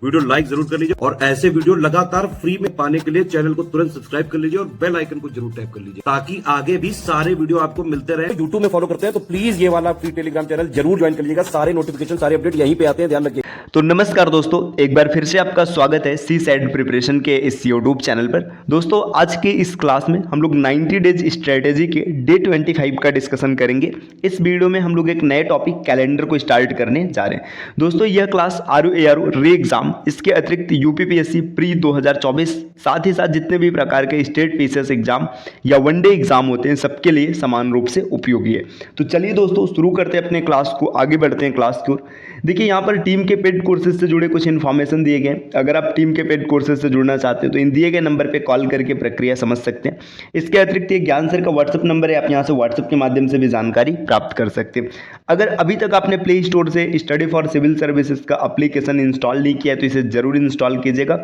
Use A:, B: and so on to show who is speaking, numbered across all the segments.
A: Video like जरूर कर लीजिए और ऐसे वीडियो लगातार फ्री में पाने के लिए चैनल को तुरंत सब्सक्राइब कर लीजिए और बेल आइकन को जरूर टैप कर लीजिए ताकि आगे भी सारे वीडियो आपको मिलते रहे। यूट्यूब में फॉलो करते हैं तो प्लीज ये वाला फ्री टेलीग्राम चैनल जरूर ज्वाइन कर लीजिएगा। सारे नोटिफिकेशन सारे अपडेट यहीं पे आते हैं, ध्यान रखिए।
B: तो नमस्कार दोस्तों, एक बार फिर से आपका स्वागत है सी सेट प्रिपरेशन के इस यूट्यूब चैनल पर। दोस्तों आज के इस क्लास में हम लोग 90 डेज स्ट्रेटेजी के डे 25 का डिस्कशन करेंगे। इस वीडियो में हम लोग एक नए टॉपिक कैलेंडर को स्टार्ट करने जा रहे हैं। दोस्तों यह क्लास RU री एग्जाम, इसके अतिरिक्त UPPSC प्री 2024, साथ ही साथ जितने भी प्रकार के स्टेट पीसीएस एग्जाम या वनडे एग्जाम होते हैं सबके लिए समान रूप से उपयोगी है। तो चलिए दोस्तों शुरू करते हैं अपने क्लास को, आगे बढ़ते हैं क्लास की ओर। देखिए यहाँ पर टीम के पेड कोर्सेज से जुड़े कुछ इन्फॉर्मेशन दिए गए। अगर आप टीम के पेड कोर्सेज से जुड़ना चाहते हैं तो इन दिए गए नंबर पे कॉल करके प्रक्रिया समझ सकते हैं। इसके अतिरिक्त ये ज्ञान सर का व्हाट्सअप नंबर है, आप यहाँ से व्हाट्सअप के माध्यम से भी जानकारी प्राप्त कर सकते हैं। अगर अभी तक आपने प्ले स्टोर से स्टडी फॉर सिविल सर्विसेज का एप्लीकेशन इंस्टॉल नहीं किया है तो इसे जरूर इंस्टॉल कीजिएगा।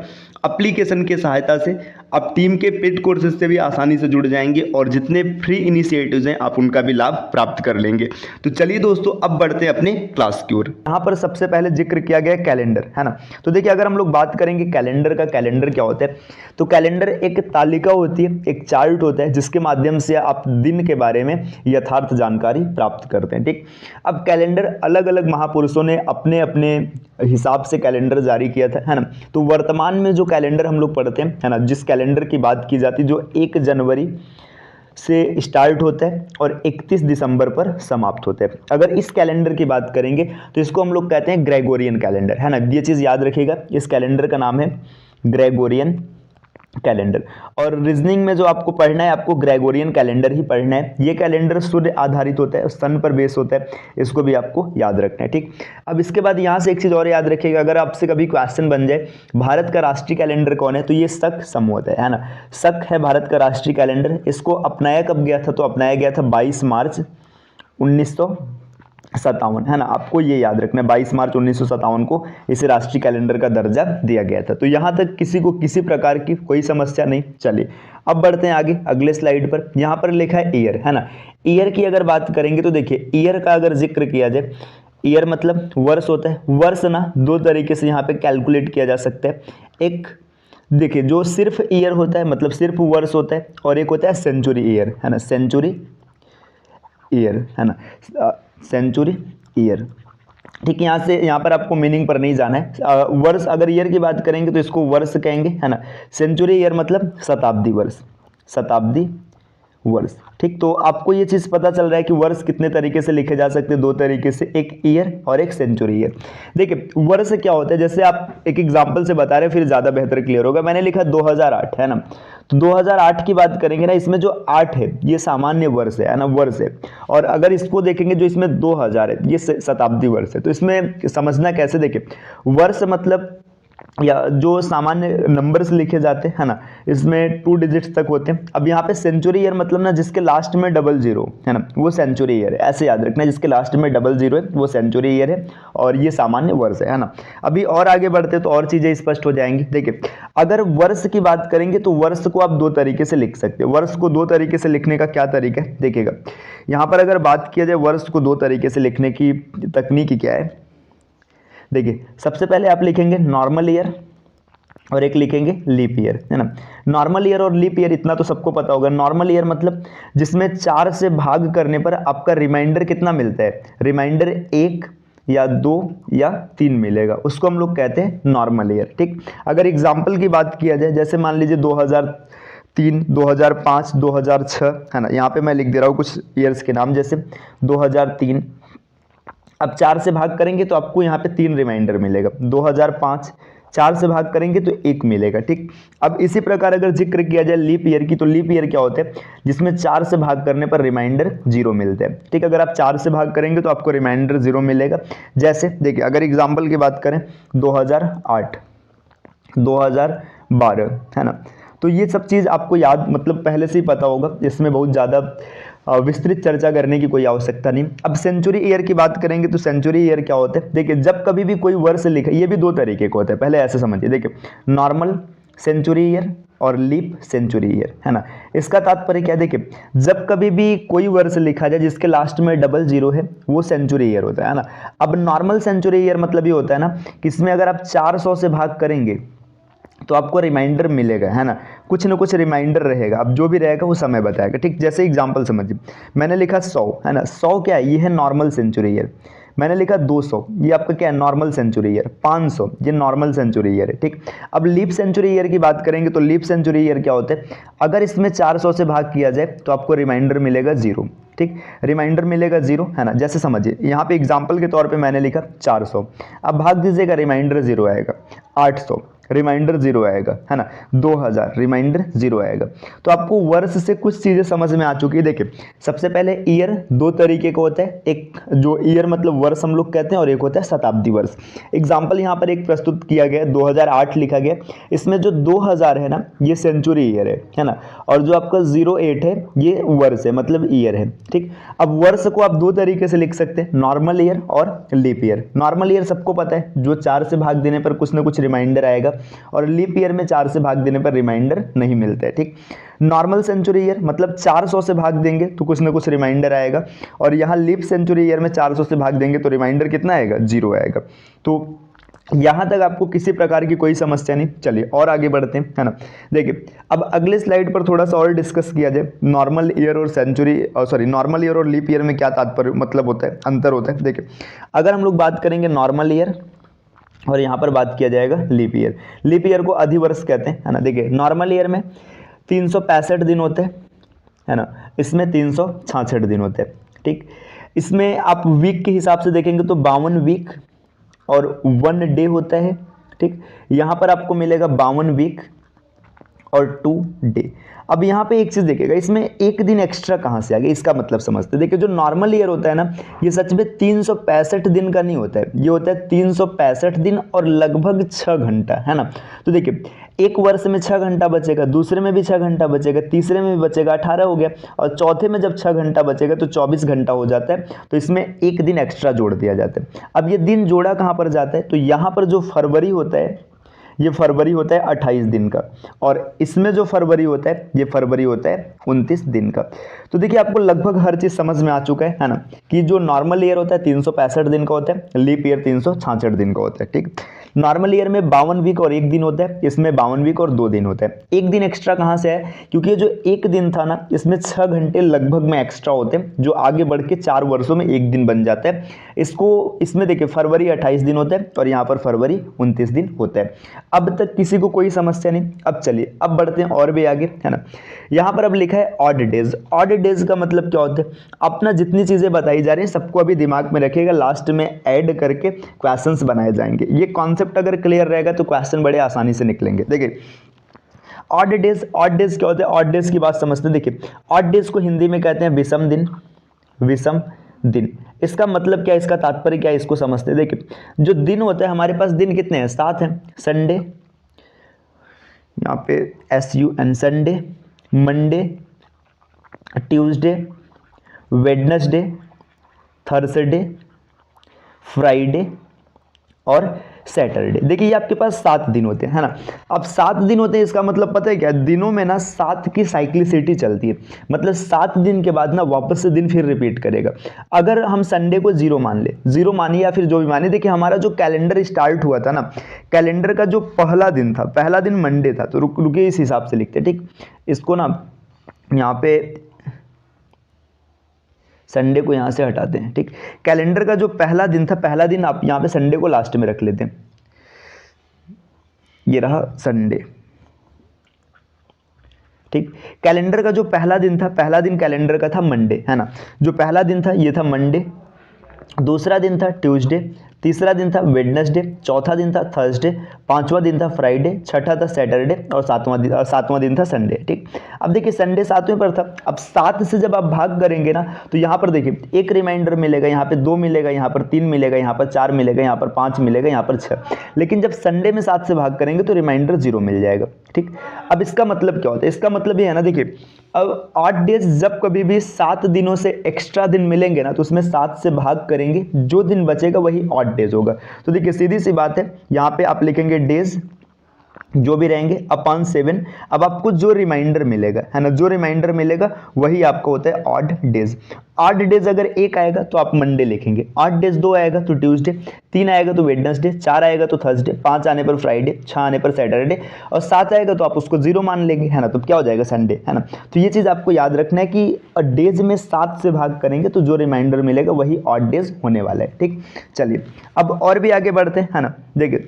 B: एप्लीकेशन की सहायता से आप टीम के पेड कोर्सेज से भी आसानी से जुड़ जाएंगे और जितने फ्री इनिशिएटिव्स हैं आप उनका भी लाभ प्राप्त कर लेंगे। तो चलिए दोस्तों अब बढ़ते हैं अपने क्लास की ओर। यहाँ पर सबसे पहले जिक्र किया गया कैलेंडर, है ना। तो देखिए अगर हम लोग बात करेंगे कैलेंडर का, कैलेंडर क्या होता है, तो कैलेंडर एक तालिका होती है, एक चार्ट होता है जिसके माध्यम से आप दिन के बारे में यथार्थ जानकारी प्राप्त करते हैं। ठीक, अब कैलेंडर अलग अलग महापुरुषों ने अपने अपने हिसाब से कैलेंडर जारी किया था, है ना। तो वर्तमान में जो कैलेंडर हम लोग पढ़ते हैं, है ना, जिस कैलेंडर की बात की जाती है जो 1 जनवरी से स्टार्ट होता है और 31 दिसंबर पर समाप्त होता है। अगर इस कैलेंडर की बात करेंगे तो इसको हम लोग कहते हैं ग्रेगोरियन कैलेंडर, है ना। ये चीज़ याद रखिएगा, इस कैलेंडर का नाम है ग्रेगोरियन कैलेंडर। और रीजनिंग में जो आपको पढ़ना है, आपको ग्रेगोरियन कैलेंडर ही पढ़ना है। ये कैलेंडर सूर्य आधारित होता है, सन पर बेस होता है, इसको भी आपको याद रखना है। ठीक, अब इसके बाद यहाँ से एक चीज़ और याद रखिएगा, अगर आपसे कभी क्वेश्चन बन जाए भारत का राष्ट्रीय कैलेंडर कौन है, तो ये शक समूह है ना। शक है भारत का राष्ट्रीय कैलेंडर। इसको अपनाया कब गया था, तो अपनाया गया था 22 मार्च 1957, है ना। आपको ये याद रखना है 22 मार्च 1957 को इसे राष्ट्रीय कैलेंडर का दर्जा दिया गया था। तो यहाँ तक किसी को किसी प्रकार की कोई समस्या नहीं। चलिए अब बढ़ते हैं आगे अगले स्लाइड पर। यहाँ पर लिखा है ईयर, है ना। ईयर की अगर बात करेंगे तो देखिए ईयर का अगर जिक्र किया जाए, ईयर मतलब वर्ष होता है। वर्ष ना दो तरीके से यहाँ पे कैलकुलेट किया जा सकता है। एक देखिए जो सिर्फ ईयर होता है, मतलब सिर्फ वर्ष होता है, और एक होता है सेंचुरी ईयर, है ना, सेंचुरी ईयर, है ना, सेंचुरी ईयर। ठीक है, यहाँ पर आपको मीनिंग पर नहीं जाना है। वर्ष अगर ईयर की बात करेंगे तो इसको वर्ष कहेंगे, है ना। सेंचुरी ईयर मतलब शताब्दी वर्ष, शताब्दी वर्ष। ठीक, तो आपको ये चीज़ पता चल रहा है कि वर्ष कितने तरीके से लिखे जा सकते हैं, दो तरीके से, एक ईयर और एक सेंचुरी ईयर। देखिए वर्ष क्या होता है, जैसे आप एक एग्जांपल से बता रहे हैं फिर ज़्यादा बेहतर क्लियर होगा। मैंने लिखा 2008, है ना। तो 2008 की बात करेंगे ना, इसमें जो 8 है ये सामान्य वर्ष है ना, वर्ष है। और अगर इसको देखेंगे जो इसमें 2000 है ये शताब्दी वर्ष है। तो इसमें समझना कैसे, देखिए वर्ष मतलब या जो सामान्य नंबर्स लिखे जाते हैं, है ना, इसमें 2 डिजिट्स तक होते हैं। अब यहाँ पे सेंचुरी ईयर मतलब ना जिसके लास्ट में 00 है ना, वो सेंचुरी ईयर है। ऐसे याद रखना, जिसके लास्ट में 00 है वो सेंचुरी ईयर है और ये सामान्य वर्ष है ना। अभी और आगे बढ़ते तो और चीज़ें स्पष्ट हो जाएंगी। देखिए अगर वर्ष की बात करेंगे तो वर्ष को आप 2 तरीके से लिख सकते हैं। वर्ष को 2 तरीके से लिखने का क्या तरीका है, देखिएगा यहाँ पर अगर बात किया जाए वर्ष को 2 तरीके से लिखने की तकनीक क्या है। देखिए सबसे पहले आप लिखेंगे नॉर्मल ईयर और एक लिखेंगे लीप ईयर, है ना। नॉर्मल ईयर और लीप ईयर इतना तो सबको पता होगा। नॉर्मल ईयर मतलब जिसमें 4 से भाग करने पर आपका रिमाइंडर कितना मिलता है, रिमाइंडर 1 या 2 या 3 मिलेगा, उसको हम लोग कहते हैं नॉर्मल ईयर। ठीक, अगर एग्जाम्पल की बात किया जाए, जैसे मान लीजिए 2003, 2005, 2006, है ना। यहाँ पे मैं लिख दे रहा हूँ कुछ ईयर्स के नाम, जैसे 2003। अब 4 से भाग करेंगे तो आपको यहाँ पे 3 रिमाइंडर मिलेगा। 2005 4 से भाग करेंगे तो 1 मिलेगा। ठीक, अब इसी प्रकार अगर जिक्र किया जाए लीप ईयर की, तो लीप ईयर क्या होता है, जिसमें 4 से भाग करने पर रिमाइंडर 0 मिलते हैं। ठीक, अगर आप 4 से भाग करेंगे तो आपको रिमाइंडर 0 मिलेगा। जैसे देखिए अगर एग्जाम्पल की बात करें 2008, 2012, है ना। तो ये सब चीज़ आपको याद मतलब पहले से ही पता होगा, इसमें बहुत ज़्यादा विस्तृत चर्चा करने की कोई आवश्यकता नहीं। अब सेंचुरी ईयर की बात करेंगे तो सेंचुरी ईयर क्या होता है, देखिए जब कभी भी कोई वर्ष लिखे, ये भी 2 तरीके का होता है, पहले ऐसे समझिए। देखिए नॉर्मल सेंचुरी ईयर और लीप सेंचुरी ईयर, है ना। इसका तात्पर्य क्या है, देखिए जब कभी भी कोई वर्ष लिखा जाए जिसके लास्ट में डबल जीरो है वो सेंचुरी ईयर होता है ना। अब नॉर्मल सेंचुरी ईयर मतलब ये होता है ना कि इसमें अगर आप 400 से भाग करेंगे तो आपको रिमाइंडर मिलेगा, है ना, कुछ ना कुछ रिमाइंडर रहेगा। अब जो भी रहेगा वो समय बताएगा, ठीक। जैसे एग्जांपल समझिए, मैंने लिखा 100, है ना, 100 क्या है, ये है नॉर्मल सेंचुरी ईयर। मैंने लिखा 200, ये आपका क्या है, नॉर्मल सेंचुरी ईयर। 500, ये नॉर्मल सेंचुरी ईयर है, ठीक। अब लीप सेंचुरी ईयर की बात करेंगे तो लीप सेंचुरी ईयर क्या होता है, अगर इसमें 400 से भाग किया जाए तो आपको रिमाइंडर मिलेगा 0, ठीक, रिमाइंडर मिलेगा 0, है ना। जैसे समझिए यहाँ पे एग्जाम्पल के तौर पे मैंने लिखा 400, अब भाग दीजिएगा, रिमाइंडर 0 आएगा। 800, रिमाइंडर 0 आएगा, है ना। 2000, रिमाइंडर 0 आएगा। तो आपको वर्ष से कुछ चीज़ें समझ में आ चुकी है। देखिए सबसे पहले ईयर दो तरीके का होता है, एक जो ईयर मतलब वर्ष हम लोग कहते हैं और एक होता है शताब्दी वर्ष। एग्जाम्पल यहाँ पर एक प्रस्तुत किया गया, 2008 लिखा गया, इसमें जो 2000 है ना ये सेंचुरी ईयर है ना, और जो आपका 08 है ये वर्ष है मतलब ईयर है, ठीक। अब वर्ष को आप दो तरीके से लिख सकते हैं, नॉर्मल ईयर और लीप ईयर। नॉर्मल ईयर सबको पता है, जो 4 से भाग देने पर कुछ ना कुछ रिमाइंडर आएगा, और लीप ईयर में 4 से भाग देने पर रिमाइंडर नहीं मिलता है, ठीक। नॉर्मल सेंचुरी ईयर मतलब 400 से भाग देंगे तो कुछ ना कुछ रिमाइंडर आएगा, और यहाँ लीप सेंचुरी ईयर में 400 से भाग देंगे तो रिमाइंडर कितना आएगा, 0 आएगा। तो यहाँ तक आपको किसी प्रकार की कोई समस्या नहीं। चलिए और आगे बढ़ते हैं, है ना। देखिए अब अगले स्लाइड पर थोड़ा सा और डिस्कस किया जाए, नॉर्मल ईयर और नॉर्मल ईयर और लीप ईयर में क्या तात्पर्य मतलब होता है, अंतर होता है। देखिए अगर हम लोग बात करेंगे नॉर्मल ईयर और यहाँ पर बात किया जाएगा लीप ईयर, लीप ईयर को अधिवर्ष कहते हैं, है ना। देखिए नॉर्मल ईयर में 365 दिन होते हैं, है ना, इसमें 366 दिन होते हैं, ठीक। इसमें आप वीक के हिसाब से देखेंगे तो 52 वीक और 1 डे होता है, ठीक। यहाँ पर आपको मिलेगा 52 वीक और 2 डे। अब यहाँ पे एक चीज़ देखिएगा, इसमें एक दिन एक्स्ट्रा कहाँ से आ गया, इसका मतलब समझते हैं। देखिए जो नॉर्मल ईयर होता है ना ये सच में 365 दिन का नहीं होता है, ये होता है 365 दिन और लगभग 6 घंटा, है ना। तो देखिए एक वर्ष में 6 घंटा बचेगा, दूसरे में भी 6 घंटा बचेगा, तीसरे में भी बचेगा, 18 हो गया, और चौथे में जब 6 घंटा बचेगा तो 24 घंटा हो जाता है। तो इसमें एक दिन एक्स्ट्रा जोड़ दिया जाता है। अब ये दिन जोड़ा कहाँ पर जाता है, तो यहाँ पर जो फरवरी होता है ये फरवरी होता है 28 दिन का, और इसमें जो फरवरी होता है ये फरवरी होता है 29 दिन का। तो देखिए आपको लगभग हर चीज़ समझ में आ चुका है ना, कि जो नॉर्मल ईयर होता है 365 दिन का होता है, लीप ईयर 366 दिन का होता है, ठीक। नॉर्मल ईयर में 52 वीक और 1 दिन होता है, इसमें 52 वीक और 2 दिन होता है। एक दिन एक्स्ट्रा कहाँ से है, क्योंकि जो एक दिन था ना इसमें 6 घंटे लगभग में एक्स्ट्रा होते हैं, जो आगे बढ़ के 4 वर्षों में एक दिन बन जाता है। इसमें देखिए फरवरी 28 दिन होता है और यहाँ पर फरवरी 29 दिन होता है। अब तक किसी को कोई समस्या नहीं। अब चलिए अब बढ़ते हैं और भी आगे, है ना। यहाँ पर अब लिखा है ऑड डेज। ऑड डेज का मतलब क्या होता है, अपना जितनी चीज़ें बताई जा रही हैं सबको अभी दिमाग में रखिएगा, लास्ट में ऐड करके क्वेश्चंस बनाए जाएंगे। ये कॉन्सेप्ट अगर क्लियर रहेगा तो क्वेश्चन बड़े आसानी से निकलेंगे। देखिए ऑड डेज क्या होता है, ऑड डेज की बात समझते हैं। देखिए ऑड डेज को हिंदी में कहते हैं विषम दिन, विषम दिन। इसका मतलब क्या है, इसका तात्पर्य क्या है, इसको समझते हैं। देखिए जो दिन होता है हमारे पास दिन कितने हैं, 7 हैं। संडे, यहाँ पे SUN Sunday, Monday, Tuesday, Wednesday, Thursday, Friday और सैटरडे। देखिए ये आपके पास 7 दिन होते हैं, है ना। अब 7 दिन होते हैं, इसका मतलब पता है क्या, दिनों में ना 7 की साइक्लिसिटी चलती है, मतलब 7 दिन के बाद ना वापस से दिन फिर रिपीट करेगा। अगर हम संडे को 0 मान ले, 0 मानिए या फिर जो भी मानिए, देखिए हमारा जो कैलेंडर स्टार्ट हुआ था ना, कैलेंडर का जो पहला दिन था, पहला दिन मंडे था, तो रुकिए इस हिसाब से लिखते हैं, ठीक। इसको ना यहाँ पे संडे को यहाँ से हटाते हैं, ठीक। कैलेंडर का जो पहला दिन था, पहला दिन आप यहाँ पे संडे को लास्ट में रख लेते हैं, ये रहा संडे, ठीक। कैलेंडर का जो पहला दिन था, पहला दिन कैलेंडर का था मंडे, है ना। जो पहला दिन था ये था मंडे, दूसरा दिन था ट्यूसडे, तीसरा दिन था वेडनेसडे, चौथा दिन था थर्सडे, पांचवा दिन था फ्राइडे, छठा था सैटरडे और सातवां दिन था संडे, ठीक। अब देखिए संडे 7वें पर था। अब 7 से जब आप भाग करेंगे ना तो यहाँ पर देखिए एक रिमाइंडर मिलेगा, यहाँ पे 2 मिलेगा, यहाँ पर 3 मिलेगा, यहाँ पर 4 मिलेगा, यहाँ पर 5 मिलेगा, यहाँ पर 6। लेकिन जब संडे में 7 से भाग करेंगे तो रिमाइंडर 0 मिल जाएगा, ठीक। अब इसका मतलब क्या होता है, इसका मतलब ये है ना, देखिए अब 8 डेज जब कभी भी 7 दिनों से एक्स्ट्रा दिन मिलेंगे ना तो उसमें 7 से भाग करेंगे, जो दिन बचेगा वही ऑड डेज होगा। तो देखिए सीधी सी बात है, यहाँ पे आप लिखेंगे डेज जो भी रहेंगे अपॉन 7। अब आपको जो रिमाइंडर मिलेगा है ना, जो रिमाइंडर मिलेगा वही आपका होता है ऑड डेज। ऑड डेज अगर 1 आएगा तो आप मंडे लिखेंगे, ऑड डेज 2 आएगा तो ट्यूसडे, 3 आएगा तो वेडनेसडे, 4 आएगा तो थर्सडे, 5 आने पर फ्राइडे, 6 आने पर सैटरडे और 7 आएगा तो आप उसको 0 मान लेंगे है ना, तो क्या हो जाएगा संडे है ना। तो ये चीज़ आपको याद रखना है कि डेज में 7 से भाग करेंगे तो जो रिमाइंडर मिलेगा वही ऑड डेज होने वाला है। ठीक, चलिए अब और भी आगे बढ़ते हैं है ना। देखिए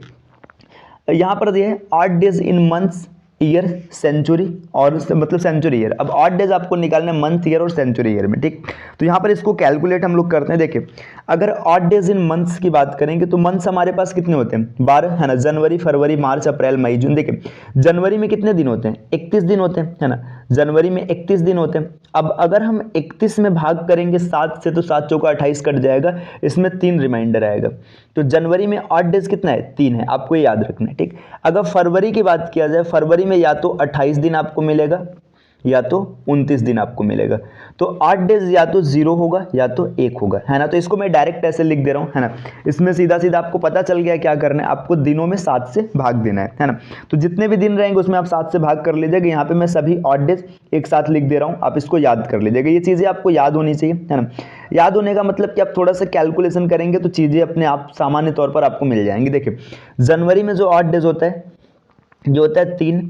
B: यहाँ पर दिए है odd days in months, year, century और मतलब सेंचुरी ईयर। अब ऑड डेज आपको निकालना है मंथ, ईयर और सेंचुरी ईयर में। ठीक, तो यहाँ पर इसको कैलकुलेट हम लोग करते हैं। देखिए अगर ऑड डेज इन मंथ्स की बात करेंगे तो मंथ्स हमारे पास कितने होते हैं, 12 है ना, जनवरी, फरवरी, मार्च, अप्रैल, मई, जून। देखिए जनवरी में कितने दिन होते हैं, 31 दिन होते हैं है ना, जनवरी में 31 दिन होते हैं। अब अगर हम 31 में भाग करेंगे 7 से तो 7 चौका 28 कट जाएगा, इसमें 3 रिमाइंडर आएगा। तो जनवरी में ऑड डेज कितना है, 3 है, आपको ये याद रखना है। ठीक, अगर फरवरी की बात किया जाए, फरवरी में या तो 28 दिन आपको मिलेगा या तो 29 दिन आपको मिलेगा। तो ऑड डेज या तो 0 होगा या तो 1 होगा है ना। तो इसको मैं डायरेक्ट ऐसे लिख दे रहा हूँ है ना, इसमें सीधा सीधा आपको पता चल गया क्या करना है, आपको दिनों में 7 से भाग देना है ना। तो जितने भी दिन रहेंगे उसमें आप 7 से भाग कर लीजिएगा। यहाँ पे मैं सभी ऑड डेज एक साथ लिख दे रहा हूँ, आप इसको याद कर लीजिएगा। ये चीज़ें आपको याद होनी चाहिए है ना। याद होने का मतलब कि आप थोड़ा सा कैलकुलेशन करेंगे तो चीज़ें अपने आप सामान्य तौर पर आपको मिल जाएंगी। देखिए जनवरी में जो ऑड डेज होता है जो होता है 3।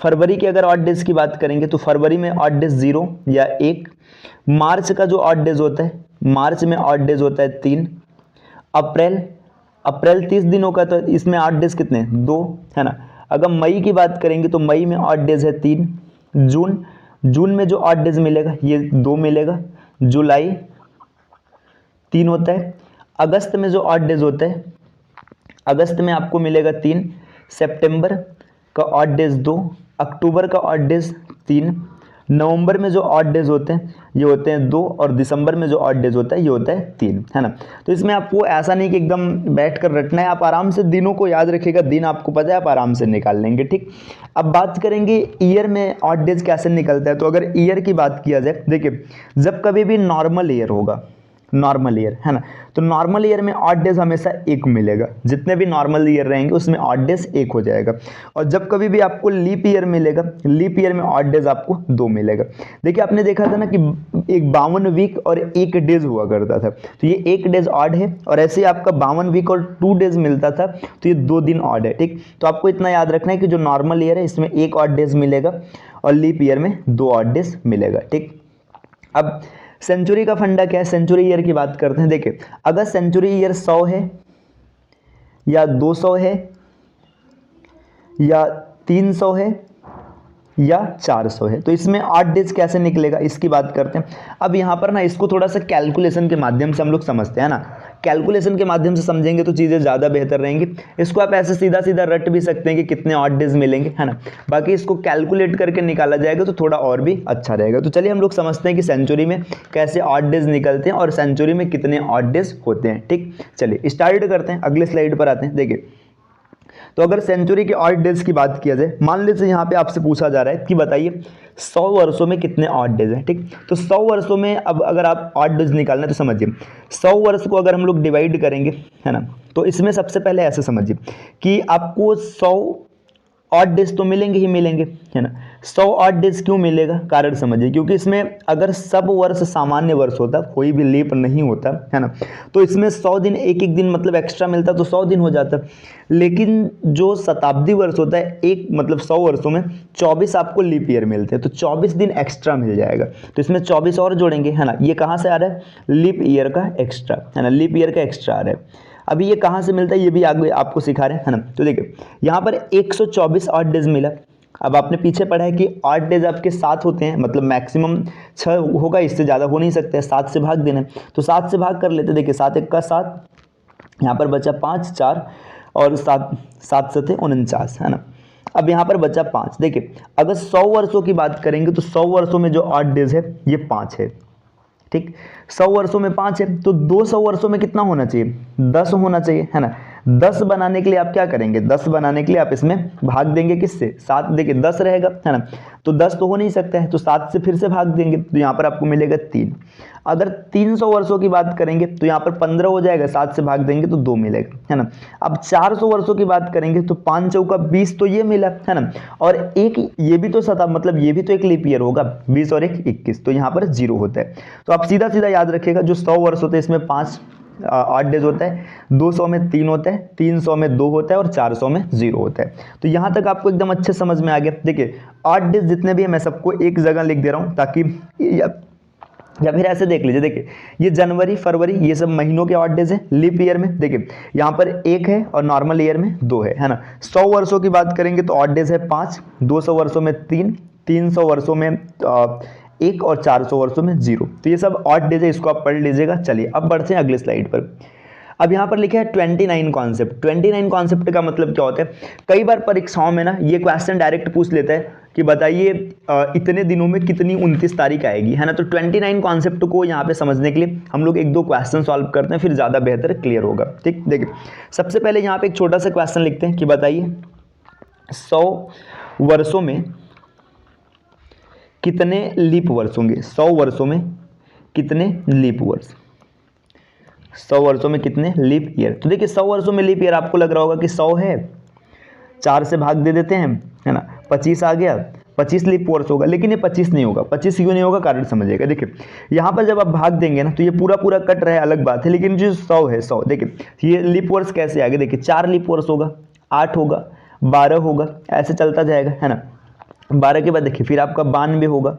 B: फरवरी की अगर ऑड डेज की बात करेंगे तो फरवरी में ऑड डेज 0 या 1। मार्च का जो ऑड डेज होता है, मार्च में ऑड डेज होता है 3। अप्रैल 30 दिनों का, तो इसमें ऑड डेज कितने, 2 है ना। अगर मई की बात करेंगे तो मई में ऑड डेज है 3। जून में जो ऑड डेज मिलेगा ये 2 मिलेगा। जुलाई 3 होता है। अगस्त में जो ऑड डेज होता है, अगस्त में आपको मिलेगा 3। सितंबर का ऑड डेज 2, अक्टूबर का ऑड डेज 3, नवंबर में जो ऑड डेज होते हैं ये होते हैं 2 और दिसंबर में जो ऑड डेज होता है ये होता है 3 है ना। तो इसमें आपको ऐसा नहीं कि एकदम बैठ कर रटना है, आप आराम से दिनों को याद रखिएगा, दिन आपको पता है आप आराम से निकाल लेंगे। ठीक, अब बात करेंगे ईयर में ऑड डेज कैसे निकलता है। तो अगर ईयर की बात किया जाए, देखिए जब कभी भी नॉर्मल ईयर होगा, नॉर्मल ईयर है ना, तो नॉर्मल ईयर में ऑड डेज हमेशा 1 मिलेगा। जितने भी नॉर्मल ईयर रहेंगे उसमें ऑड डेज 1 हो जाएगा। और जब कभी भी आपको लीप ईयर मिलेगा, लीप ईयर में ऑड डेज आपको 2 मिलेगा। देखिए आपने देखा था ना कि एक 52 वीक और 1 डेज हुआ करता था, तो ये 1 डेज ऑड है और ऐसे ही आपका 52 वीक और 2 डेज मिलता था, तो ये 2 दिन ऑड है। ठीक, तो आपको इतना याद रखना है कि जो नॉर्मल ईयर है इसमें 1 ऑड डेज मिलेगा और लीप ईयर में 2 ऑड डेज मिलेगा। ठीक, अब सेंचुरी का फंडा क्या है, सेंचुरी ईयर की बात करते हैं। देखिए अगर सेंचुरी ईयर 100 है या 200 है या 300 है या 400 है, तो इसमें ऑड डेज कैसे निकलेगा इसकी बात करते हैं। अब यहाँ पर ना इसको थोड़ा सा कैलकुलेशन के माध्यम से हम लोग समझते हैं ना, कैलकुलेशन के माध्यम से समझेंगे तो चीज़ें ज़्यादा बेहतर रहेंगी। इसको आप ऐसे सीधा सीधा रट भी सकते हैं कि कितने ऑड डेज मिलेंगे है ना, बाकी इसको कैलकुलेट करके निकाला जाएगा तो थोड़ा और भी अच्छा रहेगा। तो चलिए हम लोग समझते हैं कि सेंचुरी में कैसे ऑड डेज निकलते हैं और सेंचुरी में कितने ऑड डेज होते हैं। ठीक, चलिए स्टार्ट करते हैं, अगले स्लाइड पर आते हैं। देखिए तो अगर सेंचुरी के ऑड डेज की बात किया जाए, मान लीजिए यहाँ पे आपसे पूछा जा रहा है कि बताइए 100 वर्षों में कितने ऑड डेज हैं। ठीक, तो 100 वर्षों में अब अगर आप ऑड डेज निकालना है तो समझिए 100 वर्ष को अगर हम लोग डिवाइड करेंगे है ना, तो इसमें सबसे पहले ऐसे समझिए कि आपको 100 ऑड डेज तो मिलेंगे ही मिलेंगे है ना। 100 ऑड डेज क्यों मिलेगा, कारण समझिए, क्योंकि इसमें अगर सब वर्ष सामान्य वर्ष होता, कोई भी लीप नहीं होता है ना, तो इसमें 100 दिन एक एक दिन मतलब एक्स्ट्रा मिलता तो 100 दिन हो जाता। लेकिन जो शताब्दी वर्ष होता है, एक मतलब 100 वर्षों में 24 आपको लीप ईयर मिलते हैं, तो 24 दिन एक्स्ट्रा मिल जाएगा। तो इसमें 24 और जोड़ेंगे है ना, ये कहाँ से आ रहा है, लीप ईयर का एक्स्ट्रा है ना, लीप ईयर का एक्स्ट्रा आ रहा है। अभी ये कहाँ से मिलता है ये भी आगे आपको सिखा रहे हैं है ना। तो देखिए यहाँ पर 124 ऑड डेज मिला। अब आपने पीछे पढ़ा है कि ऑड डेज आपके 7 होते हैं, मतलब मैक्सिमम 6 होगा, इससे ज़्यादा हो नहीं सकते, 7 से भाग देना है, तो 7 से भाग कर लेते। देखिए 7 1 का 7, यहाँ पर बचा 5 4 और 7 7 7 49 है ना। अब यहाँ पर बचा 5। देखिए अगर 100 वर्षों की बात करेंगे तो 100 वर्षों में जो ऑड डेज है ये 5 है। ठीक, 100 वर्षों में 5 है, तो 200 वर्षों में कितना होना चाहिए, 10 होना चाहिए है ना। 10 बनाने के लिए आप क्या करेंगे, 10 बनाने के लिए आप इसमें भाग देंगे किससे, 7। देखिए 10 रहेगा, है ना, तो 10 तो हो नहीं सकता है, तो 7 से फिर से भाग देंगे, तो यहाँ पर आपको मिलेगा 3। अगर 300 वर्षों की बात करेंगे तो यहाँ पर 15 हो जाएगा, 7 से भाग देंगे तो 2 मिलेगा, है ना। अब 400 वर्षों की बात करेंगे तो 5 चौका 20 तो ये मिला, है ना, और एक ये भी तो मतलब ये भी तो एक लीप ईयर होगा, 20 और 1 21, तो यहाँ पर 0 होता है। तो आप सीधा सीधा याद रखिएगा, जो 100 वर्ष होते हैं इसमें 5 8 डेज होता है, 200 में 3 होता है, 300 में 2 होता है और 400 में 0 होता है। तो यहाँ तक आपको एकदम अच्छे समझ में आ गया। देखिए 8 डेज जितने भी है मैं सबको एक जगह लिख दे रहा हूँ, ताकि या फिर ऐसे देख लीजिए, देखिए ये जनवरी फरवरी ये सब महीनों के 8 डेज है लीप ईयर में। देखिए यहाँ पर 1 है और नॉर्मल ईयर में 2 है ना। 100 वर्षों की बात करेंगे तो 8 डेज है 5, 200 वर्षों में 3, 300 वर्षों में 1 और 400 वर्षों में 0। तो ये सब 8 डेज है, इसको आप पढ़ लीजिएगा। चलिए अब बढ़ते हैं अगले स्लाइड पर। अब यहाँ पर लिखा है 29 कॉन्सेप्ट। 29 कॉन्सेप्ट का मतलब क्या होता है, कई बार परीक्षाओं में ना ये क्वेश्चन डायरेक्ट पूछ लेता है कि बताइए इतने दिनों में कितनी 29 तारीख आएगी, है ना। तो 29 कॉन्सेप्ट को यहाँ पे समझने के लिए हम लोग 1-2 क्वेश्चन सॉल्व करते हैं, फिर ज़्यादा बेहतर क्लियर होगा। ठीक, देखिए सबसे पहले यहाँ पे एक छोटा सा क्वेश्चन लिखते हैं कि बताइए 100 वर्षों में कितने लीप वर्ष होंगे। 100 वर्षों में कितने लीप वर्ष, 100 वर्षों में कितने लीप ईयर। तो देखिए 100 वर्षों में लीप ईयर आपको लग रहा होगा कि 100 है, 4 से भाग दे देते हैं, है ना, 25 आ गया, 25 लीप वर्ष होगा। लेकिन ये 25 नहीं होगा। 25 क्यों नहीं होगा, कारण समझिएगा। देखिए यहाँ पर जब आप भाग देंगे ना तो ये पूरा पूरा कट रहा है, अलग बात है, लेकिन जो 100 है 100, देखिए ये लीप वर्ष कैसे आगे, देखिए 4 लीप वर्ष होगा, 8 होगा, 12 होगा, ऐसे चलता जाएगा, है ना। 12 के बाद देखिए फिर आपका 92 होगा,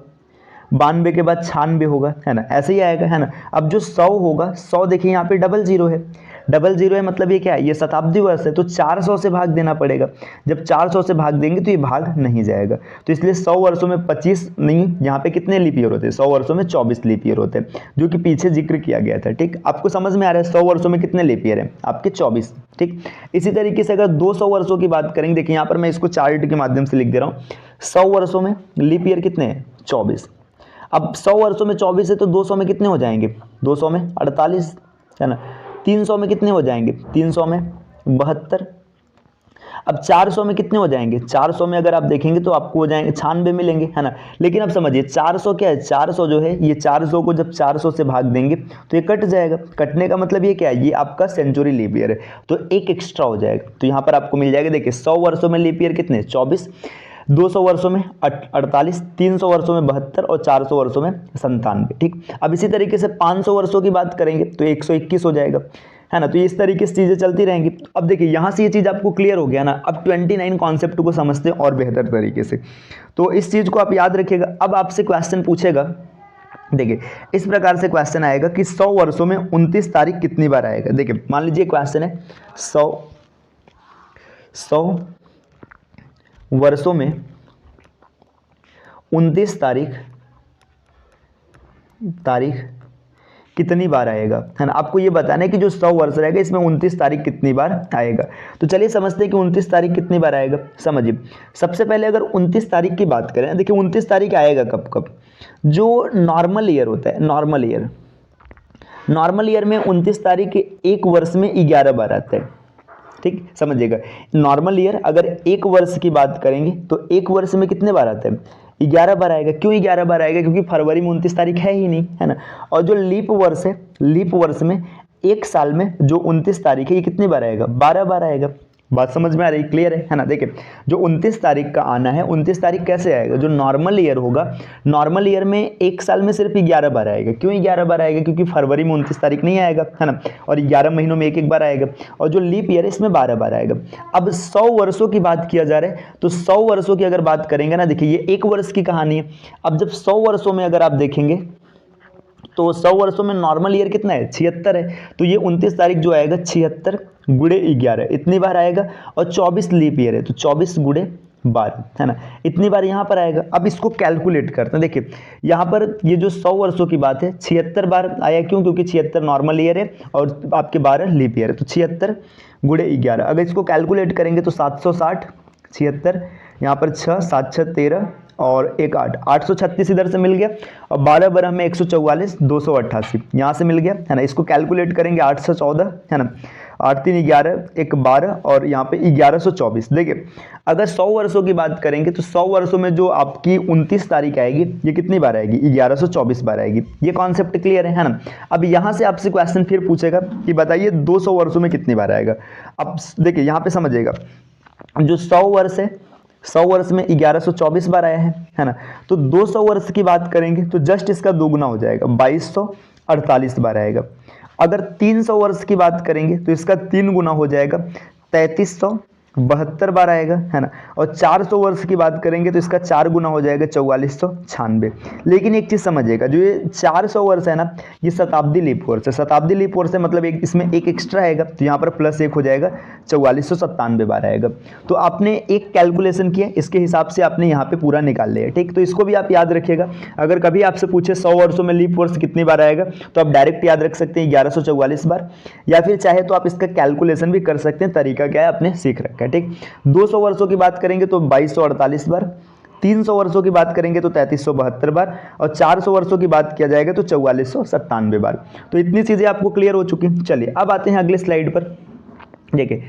B: 92 के बाद 96 होगा, है ना, ऐसे ही आएगा, है ना। अब जो 100 होगा, 100 देखिए यहाँ पे 00 है, 00 है मतलब ये क्या है, ये शताब्दी वर्ष है, तो 400 से भाग देना पड़ेगा। जब 400 से भाग देंगे तो ये भाग नहीं जाएगा। तो इसलिए 100 वर्षों में 25 नहीं, यहाँ पे कितने लीप ईयर होते हैं, 100 वर्षों में 24 लीप ईयर होते हैं, जो कि पीछे जिक्र किया गया था। ठीक, आपको समझ में आ रहा है 100 वर्षों में कितने लीप ईयर है, आपके 24। ठीक, इसी तरीके से अगर 200 वर्षों की बात करेंगे, देखिए यहाँ पर मैं इसको चार्ट के माध्यम से लिख दे रहा हूँ। 100 वर्षों में लीप ईयर कितने हैं, 24। अब 100 वर्षों में 24 है तो 200 में कितने हो जाएंगे, 200 में 48, है ना। 300 में कितने हो जाएंगे, 300 में 72। अब 400 में कितने हो जाएंगे, 400 में अगर आप देखेंगे तो आपको हो जाएंगे 96 मिलेंगे, है ना। लेकिन अब समझिए 400 क्या है, 400 जो है ये 400 को जब 400 से भाग देंगे तो ये कट जाएगा। कटने का मतलब ये क्या है, ये आपका सेंचुरी लीप ईयर है, तो एक एक्स्ट्रा हो जाएगा। तो यहाँ पर आपको मिल जाएगा, देखिए 100 वर्षों में लीप ईयर कितने, 24, 200 वर्षों में 48, 300 वर्षों में 72 और 400 वर्षों में 97। ठीक, अब इसी तरीके से 500 वर्षों की बात करेंगे तो 121 हो जाएगा, है ना। तो इस तरीके से चीज़ें चलती रहेंगी। अब देखिए यहाँ से ये चीज़ आपको क्लियर हो गया ना। अब 29 कॉन्सेप्ट को समझते हैं और बेहतर तरीके से, तो इस चीज़ को आप याद रखिएगा। अब आपसे क्वेश्चन पूछेगा, देखिए इस प्रकार से क्वेश्चन आएगा कि 100 वर्षों में 29 तारीख कितनी बार आएगा। देखिए मान लीजिए क्वेश्चन है 100 वर्षों में 29 तारीख कितनी बार आएगा, है ना। आपको ये बताना है कि जो 100 वर्ष रहेगा इसमें 29 तारीख कितनी बार आएगा। तो चलिए समझते हैं कि 29 तारीख कितनी बार आएगा। समझिए सबसे पहले अगर 29 तारीख की बात करें, देखिए 29 तारीख आएगा कब कब, जो नॉर्मल ईयर होता है, नॉर्मल ईयर में 29 तारीख एक वर्ष में 11 बार आता है। ठीक, समझिएगा नॉर्मल ईयर अगर एक वर्ष की बात करेंगे तो एक वर्ष में कितने बार आता है, 11 बार आएगा। क्यों 11 बार आएगा, क्योंकि फरवरी में 29 तारीख है ही नहीं, है ना। और जो लीप वर्ष है, लीप वर्ष में एक साल में जो 29 तारीख है ये कितनी बार आएगा, 12 बार आएगा। बात समझ में आ रही, क्लियर है ना। देखिए जो 29 तारीख का आना है, 29 तारीख कैसे आएगा, जो नॉर्मल ईयर होगा, नॉर्मल ईयर में एक साल में सिर्फ 11 बार आएगा। क्यों 11 बार आएगा, क्योंकि फरवरी में 29 तारीख नहीं आएगा, है ना, और 11 महीनों में एक बार आएगा। और जो लीप ईयर है इसमें 12 बार आएगा। अब 100 वर्षों की बात किया जा रहा है, तो 100 वर्षों की अगर बात करेंगे ना, देखिए ये एक वर्ष की कहानी है। अब जब 100 वर्षों में अगर आप देखेंगे तो 100 वर्षों में नॉर्मल ईयर कितना है, 76 है। तो ये 29 तारीख जो आएगा 76 गुणे 11 इतनी बार आएगा। और 24 लीप ईयर है तो 24 गुणे 12, है ना, इतनी बार यहाँ पर आएगा। अब इसको कैलकुलेट करते हैं। देखिए यहाँ पर ये जो 100 वर्षों की बात है 76 बार आया, क्यों, क्योंकि 76 नॉर्मल ईयर है और आपके 12 लीप ईयर है। तो 76 गुणे 11, अगर इसको कैलकुलेट करेंगे तो 760, 76 यहाँ पर 6, 7 6 13 और 1 8, 836 इधर से मिल गया। और 12 बार हमें 144, 288 यहाँ से मिल गया, है ना। इसको कैलकुलेट करेंगे 814, है ना। 8 3 11, 1 12 और यहाँ पे 1124। देखिए अगर 100 वर्षों की बात करेंगे तो 100 वर्षों में जो आपकी 29 तारीख आएगी ये कितनी बार आएगी, 1124 बार आएगी। ये कॉन्सेप्ट क्लियर है ना। अब यहाँ से आपसे क्वेश्चन फिर पूछेगा कि बताइए 200 वर्षों में कितनी बार आएगा। अब देखिए यहाँ पे समझिएगा, जो 100 वर्ष है, 100 वर्ष में 1124 बार आया है ना। तो 200 वर्ष की बात करेंगे तो जस्ट इसका दोगुना हो जाएगा, 2248 बार आएगा। अगर 300 वर्ष की बात करेंगे तो इसका 3 गुना हो जाएगा, 3372 बार आएगा, है ना। और 400 वर्ष की बात करेंगे तो इसका 4 गुना हो जाएगा, 4496। लेकिन एक चीज़ समझिएगा, जो ये 400 वर्ष है ना, ये शताब्दी लीप वर्ष है। शताब्दी लीप वर्ष है मतलब एक इसमें एक एक्स्ट्रा आएगा, तो यहाँ पर +1 हो जाएगा, 4497 बार आएगा। तो आपने एक कैलकुलेशन किया, इसके हिसाब से आपने यहाँ पे पूरा निकाल लिया, ठीक। तो इसको भी आप याद रखिएगा। अगर कभी आपसे पूछे 100 वर्षों में लीप वर्ष कितनी बार आएगा, तो आप डायरेक्ट याद रख सकते हैं 1144 बार, या फिर चाहे तो आप इसका कैलकुलेशन भी कर सकते हैं। तरीका क्या है, आपने सीख रखा है, ठीक। 200 वर्षों की बात करेंगे तो 2248 बार, 300 वर्षों की बात करेंगे तो 3372 बार, और 400 वर्षों की बात किया जाएगा तो 4497 बार। तो इतनी चीज़ें आपको क्लियर हो चुकी हैं। चलिए अब आते हैं अगले स्लाइड पर। देखिए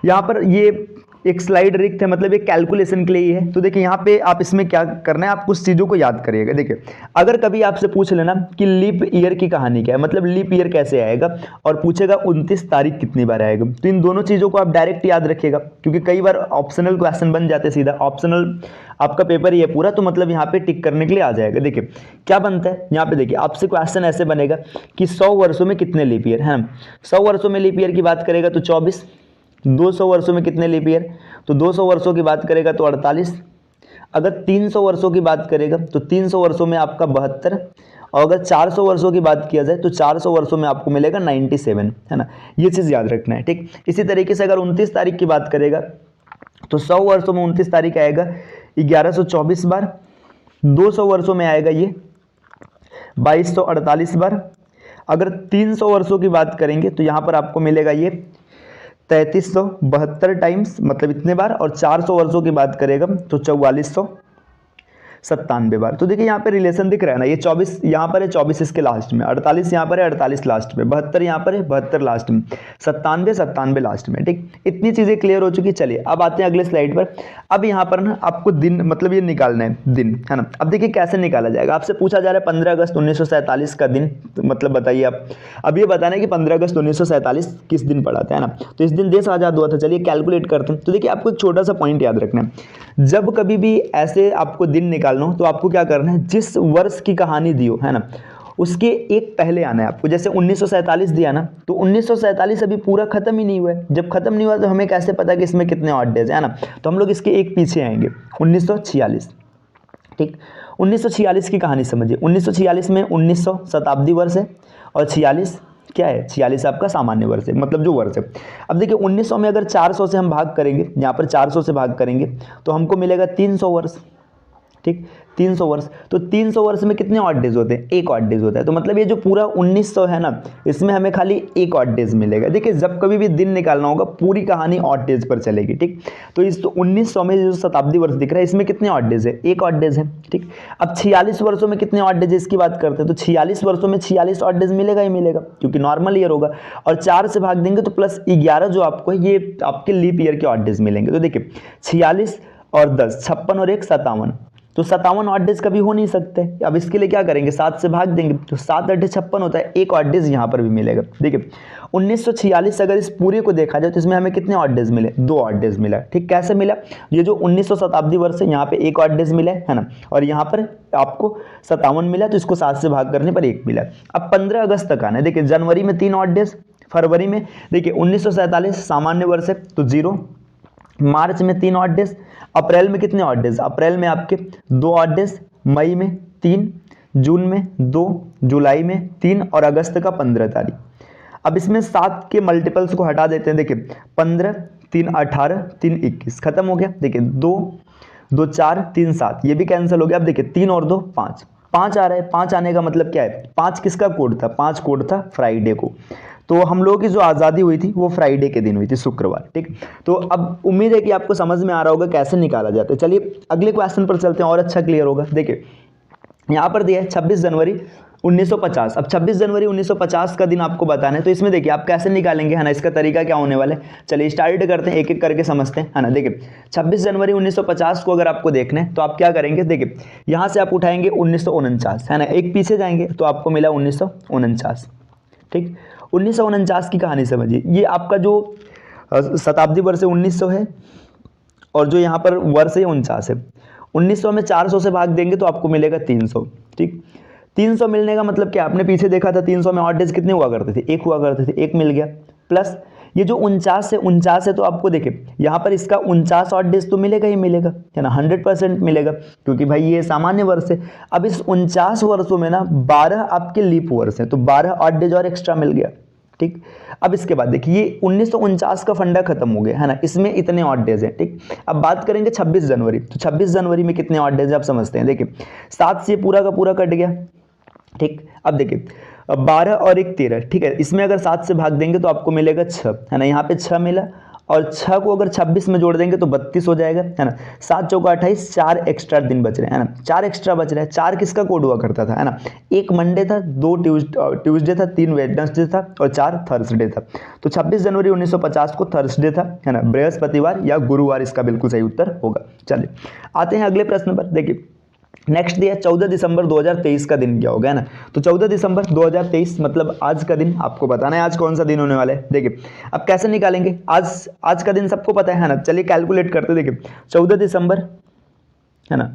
B: यहाँ पर ये एक स्लाइड रिक्त है, मतलब एक कैलकुलेशन के लिए ही है। तो देखिए यहाँ पे आप इसमें क्या करना है, आप कुछ चीज़ों को याद करिएगा। देखिए अगर कभी आपसे पूछ लेना कि लीप ईयर की कहानी क्या है, मतलब लीप ईयर कैसे आएगा, और पूछेगा 29 तारीख कितनी बार आएगा, तो इन दोनों चीज़ों को आप डायरेक्ट याद रखिएगा, क्योंकि कई बार ऑप्शनल क्वेश्चन बन जाते, सीधा ऑप्शनल आपका पेपर ही है पूरा, तो मतलब यहाँ पे टिक करने के लिए आ जाएगा। देखिए क्या बनता है यहाँ पे, देखिए आपसे क्वेश्चन ऐसे बनेगा कि 100 वर्षों में कितने लीप ईयर है ना। 100 वर्षों में लीप ईयर की बात करेगा तो 24, 200 वर्षों में कितने लीप ईयर, तो 200 वर्षों की बात करेगा तो 48, अगर 300 वर्षों की बात करेगा तो 300 वर्षों में आपका 72, और अगर 400 वर्षों की बात किया जाए तो 400 वर्षों में आपको मिलेगा 97, है ना। ये चीज़ याद रखना है, ठीक। इसी तरीके से अगर 29 तारीख की बात करेगा तो 100 वर्षों में 29 तारीख आएगा 1124 बार, 200 वर्षों में आएगा ये 2248 बार, अगर 300 वर्षों की बात करेंगे तो यहाँ पर आपको मिलेगा ये 3372 टाइम्स, मतलब इतने बार, और 400 वर्षों की बात करेगा तो 4497 बार। तो देखिए यहाँ पे रिलेशन दिख रहा है ना, ये 24 यहाँ पर है, 24 इसके लास्ट में, 48 यहाँ पर है, 48 लास्ट में, 72 यहाँ पर है, 72 लास्ट में, 97 लास्ट में, ठीक। इतनी चीज़ें क्लियर हो चुकी। चलिए अब आते हैं अगले स्लाइड पर। अब यहाँ पर ना आपको दिन, मतलब ये निकालना है दिन, है ना। अब देखिए कैसे निकाला जाएगा, आपसे पूछा जा रहा है 15 अगस्त 1947 का दिन, तो मतलब बताइए आप। अब ये बताना है कि 15 अगस्त 1947 किस दिन पड़ा था, है ना। तो इस दिन देश आज़ाद हुआ था। चलिए कैलकुलेट करते हैं। तो देखिए आपको एक छोटा सा पॉइंट याद रखना है, जब कभी भी ऐसे आपको दिन निकालना हो तो आपको क्या करना है, जिस वर्ष की कहानी दी हो, है ना, उसके एक पहले आना है आपको। जैसे 1947 दिया ना, तो 1947 अभी पूरा खत्म ही नहीं हुआ है। जब खत्म नहीं हुआ तो हमें कैसे पता कि इसमें कितने ऑड डेज है ना, तो हम लोग इसके एक पीछे आएंगे, 1946, ठीक। 1946 की कहानी समझिए। 1946 में 1900 शताब्दी वर्ष है, और 46 क्या है, 46 आपका सामान्य वर्ष है, मतलब जो वर्ष है। अब देखिए 1900 में अगर 400 से हम भाग करेंगे, यहाँ पर 400 से भाग करेंगे तो हमको मिलेगा 300 वर्ष, ठीक। 300 वर्ष, तो 300 वर्ष में कितने ऑड डेज होते हैं, एक ऑड डेज होता है। तो मतलब ये जो पूरा 1900 है ना, इसमें हमें खाली एक ऑड डेज मिलेगा। देखिए जब कभी भी दिन निकालना होगा पूरी कहानी ऑड डेज पर चलेगी, ठीक। तो इस 1900 में जो शताब्दी वर्ष दिख रहा है, इसमें कितने ऑड डेज है, एक ऑड डेज है, ठीक। अब 46 वर्षों में कितने ऑड डेज इसकी बात करते हैं, तो 46 वर्षों में 46 ऑड डेज मिलेगा ही मिलेगा, क्योंकि नॉर्मल ईयर होगा। और 4 से भाग देंगे तो +11 जो आपको है, ये आपके लीप ईयर के ऑड डेज मिलेंगे। तो देखिए 46 और 10, 56 और 1 57, तो 57 ऑड डेज कभी हो नहीं सकते। अब इसके लिए क्या करेंगे, 7 से भाग देंगे, तो 7 8 56 होता है, एक ऑड डेज यहाँ पर भी मिलेगा। देखिए 1946 अगर इस पूरे को देखा जाए तो इसमें हमें कितने ऑड डेज मिले, 2 ऑड डेज मिला, ठीक। कैसे मिला, ये जो 1900 शताब्दी वर्ष है, यहाँ पे एक ऑड डेज मिला है ना, और यहाँ पर आपको 57 मिला, तो इसको 7 से भाग करने पर 1 मिला। अब 15 अगस्त तक आना है। देखिए जनवरी में 3 ऑड डेज, फरवरी में देखिए 1947 सामान्य वर्ष है तो 0, मार्च में 3 ऑड डेज, अप्रैल में कितने ऑड डेज, अप्रैल में आपके 2 ऑड डेज, मई में 3, जून में 2, जुलाई में 3, और अगस्त का 15 तारीख। अब इसमें 7 के मल्टीपल्स को हटा देते हैं। देखिए 15, 3 18, 3 21, खत्म हो गया। देखिए 2 2 4, 3 7, ये भी कैंसिल हो गया। अब देखिए 3 और 2 5, 5 आ रहा है। 5 आने का मतलब क्या है, 5 किसका कोड था, 5 कोड था फ्राइडे को। तो हम लोगों की जो आज़ादी हुई थी वो फ्राइडे के दिन हुई थी, शुक्रवार, ठीक। तो अब उम्मीद है कि आपको समझ में आ रहा होगा कैसे निकाला जाता है। चलिए अगले क्वेश्चन पर चलते हैं और अच्छा क्लियर होगा। देखिए यहाँ पर दिया है 26 जनवरी 1950। अब 26 जनवरी 1950 का दिन आपको बताना है, तो इसमें देखिए आप कैसे निकालेंगे, है ना, इसका तरीका क्या होने वाला है। चलिए स्टार्ट करते हैं, एक एक करके समझते हैं, है ना। देखिए 26 जनवरी 1950 को अगर आपको देखना है तो आप क्या करेंगे, देखिए यहाँ से आप उठाएंगे 1949, है ना, एक पीछे जाएंगे तो आपको मिला 1949। ठीक, 1949 की कहानी समझिए। ये आपका जो शताब्दी वर्ष है 1900 है, और जो यहाँ पर वर्ष है 49 है। 1900 में 400 से भाग देंगे तो आपको मिलेगा 300। ठीक, 300 मिलने का मतलब क्या, आपने पीछे देखा था 300 में ऑड डेज कितने हुआ करते थे, एक हुआ करते थे, एक मिल गया। प्लस ये जो 49 है तो आपको देखिए यहाँ पर इसका 49 ऑड डेज तो मिलेगा ही मिलेगा, है ना, 100% मिलेगा, क्योंकि भाई ये सामान्य वर्ष है। अब इस 49 वर्षों में ना 12 आपके लीप वर्ष हैं, तो 12 ऑड डेज और एक्स्ट्रा मिल गया। ठीक, अब इसके बाद देखिए ये 1949 का फंडा खत्म हो गया, है ना, इसमें इतने ऑड डेज हैं। ठीक, अब बात करेंगे 26 जनवरी, तो 26 जनवरी में कितने ऑड डेज है आप समझते हैं। देखिए 7 से पूरा का पूरा कट गया। ठीक, अब देखिए 12 और 1 13। ठीक है, इसमें अगर 7 से भाग देंगे तो आपको मिलेगा 6, है ना, यहाँ पे 6 मिला, और 6 को अगर 26 में जोड़ देंगे तो 32 हो जाएगा, है ना। 7 चौका 28, 4 एक्स्ट्रा दिन बच रहे हैं, है ना, 4 एक्स्ट्रा बच रहे हैं। 4 किसका कोड हुआ करता था, है ना, 1 मंडे था, 2 ट्यूसडे था, 3 वेडनेसडे था और 4 थर्सडे था। तो 26 जनवरी 1950 को थर्सडे था, है ना, बृहस्पतिवार या गुरुवार इसका बिल्कुल सही उत्तर होगा। चलिए आते हैं अगले प्रश्न पर। देखिए नेक्स्ट दिया 14 दिसंबर 2023 का दिन क्या होगा, है ना। तो 14 दिसंबर 2023 मतलब आज का दिन आपको बताना है, आज कौन सा दिन होने वाला है। देखिए अब कैसे निकालेंगे, आज का दिन सबको पता है ना। चलिए कैलकुलेट करते, देखिए 14 दिसंबर, है ना,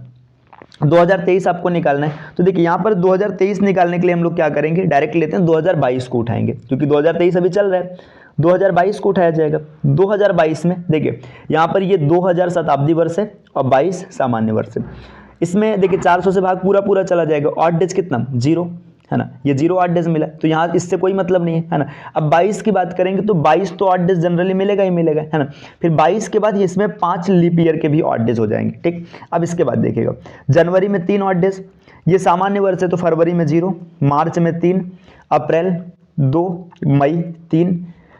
B: 2023 आपको निकालना है। तो देखिए यहाँ पर 2023 निकालने के लिए हम लोग क्या करेंगे, डायरेक्ट लेते हैं 2022 को उठाएंगे, क्योंकि 2023 अभी चल रहा है, 2022 को उठाया जाएगा। 2022 में देखिए यहाँ पर ये 2000 शताब्दी वर्ष है और 22 सामान्य वर्ष है। इसमें देखिए 400 से भाग पूरा पूरा चला जाएगा, ऑड डेज कितना 0, है ना, ये 0 ऑड डेज मिला, तो यहाँ इससे कोई मतलब नहीं है, है ना। अब 22 की बात करेंगे तो 22 तो ऑड डेज जनरली मिलेगा ही मिलेगा, है ना। फिर 22 के बाद इसमें 5 लीप ईयर के भी ऑड डेज हो जाएंगे। ठीक, अब इसके बाद देखिएगा जनवरी में 3 ऑड डेज, ये सामान्य वर्ष है तो फरवरी में 0, मार्च में 3, अप्रैल 2, मई 3,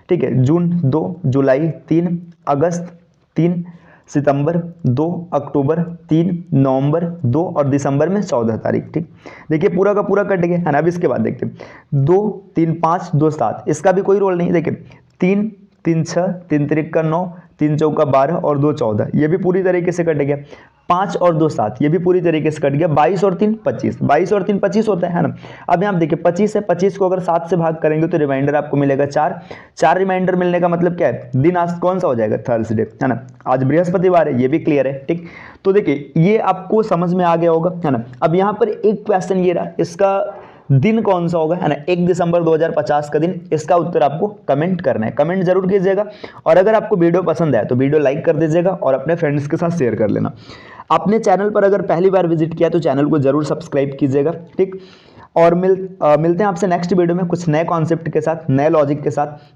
B: ठीक है, जून 2, जुलाई 3, अगस्त 3, सितंबर 2, अक्टूबर 3, नवंबर 2 और दिसंबर में 14 तारीख। ठीक, देखिए पूरा का पूरा कट गया, है ना। अब इसके बाद देखते हैं 2 3 5 2 7, इसका भी कोई रोल नहीं। देखिए 3 3 6, 3 3 का 9, 3 चौका 12 और 2 14, ये भी पूरी तरीके से कट गया। 5 और 2 7, ये भी पूरी तरीके से कट गया। 22 और 3 25, 22 और 3 25 होता है ना। अब यहाँ देखिए 25 है, 25 को अगर 7 से भाग करेंगे तो रिमाइंडर आपको मिलेगा 4। 4 रिमाइंडर मिलने का मतलब क्या है, दिन आज कौन सा हो जाएगा, थर्सडे, है ना, आज बृहस्पतिवार है, ये भी क्लियर है। ठीक, तो देखिए ये आपको समझ में आ गया होगा, है ना। अब यहाँ पर एक क्वेश्चन ये रहा, इसका दिन कौन सा होगा, है ना, 1 दिसंबर 2050 का दिन। इसका उत्तर आपको कमेंट करना है, कमेंट जरूर कीजिएगा। और अगर आपको वीडियो पसंद आए तो वीडियो लाइक कर दीजिएगा और अपने फ्रेंड्स के साथ शेयर कर लेना। अपने चैनल पर अगर पहली बार विजिट किया तो चैनल को जरूर सब्सक्राइब कीजिएगा। ठीक, और मिलते हैं आपसे नेक्स्ट वीडियो में कुछ नए कॉन्सेप्ट के साथ, नए लॉजिक के साथ।